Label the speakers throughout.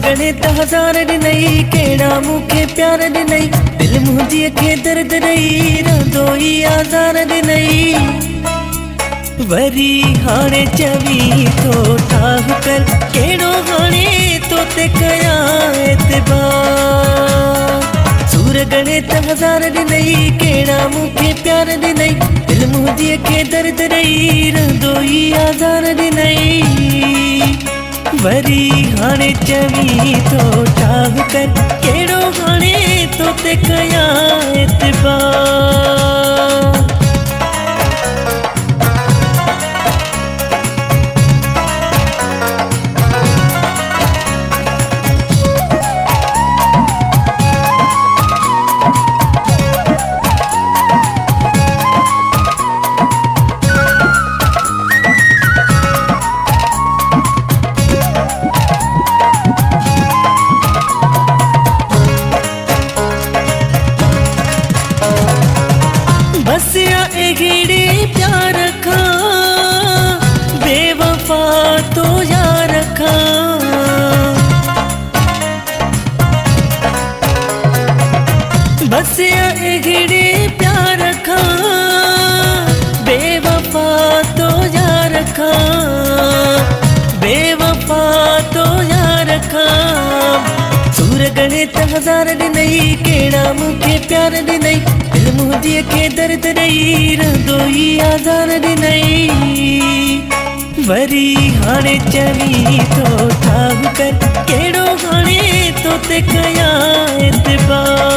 Speaker 1: गणित हजार ॾिनई कहिड़ा मूंखे प्यार ॾिनई दिल मुंहिंजी खे दर्द ॾेई रहंदोई आज़ार ॾिनई वरी हाणे चवी थो ठाह कर कहिड़ो हाणे तो ते कयां एतबार सूर गणित हजार ॾिनई कहिड़ा मूंखे प्यार ॾिनई दिल मुंहिंजी खे दर्द ॾेई रहंदोई आज़ार ॾिनई वरी हाणे चवी थो ठाह कर कहिड़ो हाणे तो ते कयां एतबार बसिया एगिड़े प्यार का बेवफा तो यार का बसिया एगिड़े प्यार का बेवफा तो यार का बेवफा तो यार का सूर गणित हजार ॾिनई कहिड़ा मूंखे प्यार ॾिनई दिल मुंहिंजी खे दर्द ॾेई रहंदोई आज़ार ॾिनई वरी हाणे चवी थो ठाह कर कहिड़ो हाणे तो ते कयां एतबार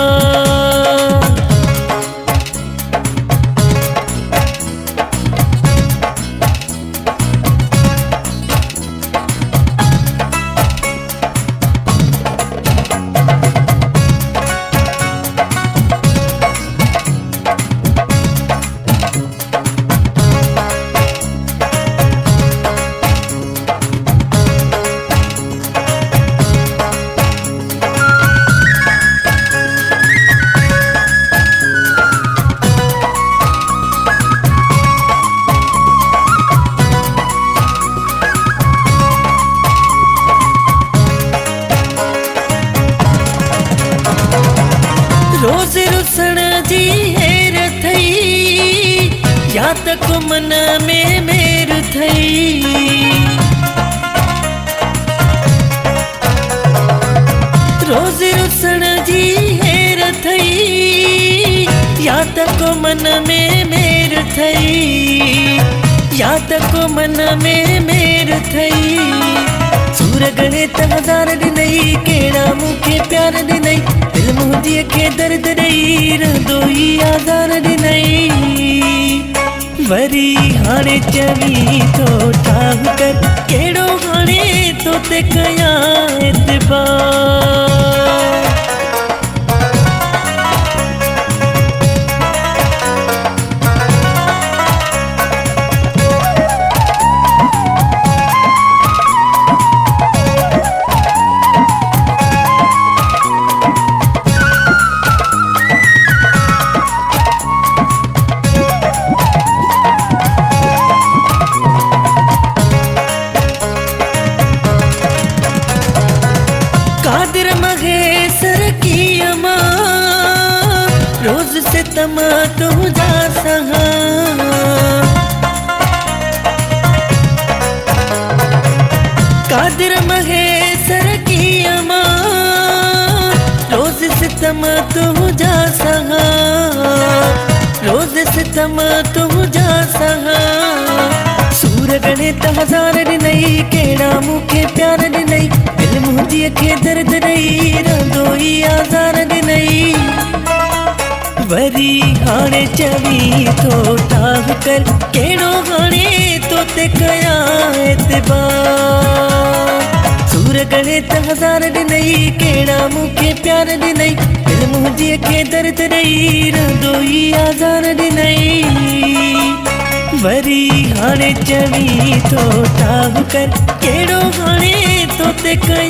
Speaker 1: रोज़ रुसण जी हेर थई या त को मन में मेर थई रोज़ रुसण जी हेर थई या त को मन में मेर थई या त को मन में मेर थई सूर गणित हजार ॾिनई कहिड़ा मूंखे प्यार ॾिनई दिल मुंहिंजी खे दर्द ॾेई रहंदोई आज़ार ॾिनई वरी हाणे चवी थो ठाह कर कहिड़ो हाणे तो ते कयां एतबार कादिर महेसर की अमा रोज से तमा तुझा सहा कादिर महेसर की अमा रोज से तमा तुझा सहा रोज से तमा तुझा सहा सूर गणित हजार ॾिनई कहिड़ा मूंखे प्यार ॾिनई दिल मुंहिंजी खे दर्द ॾेई रहंदोई आज़ार ॾिनई वरी हाणे चवी थो ठाह कर कहिड़ो हाणे तो ते कयां एतबार सूर गणित हजार ॾिनई कहिड़ा मूंखे प्यार ॾिनई दिल मुंहिंजी खे दर्द ॾेई रहंदोई आज़ार ॾिनई वरी हाणे चवी थो ठाह कर कहिड़ो हाणे तो ते कयां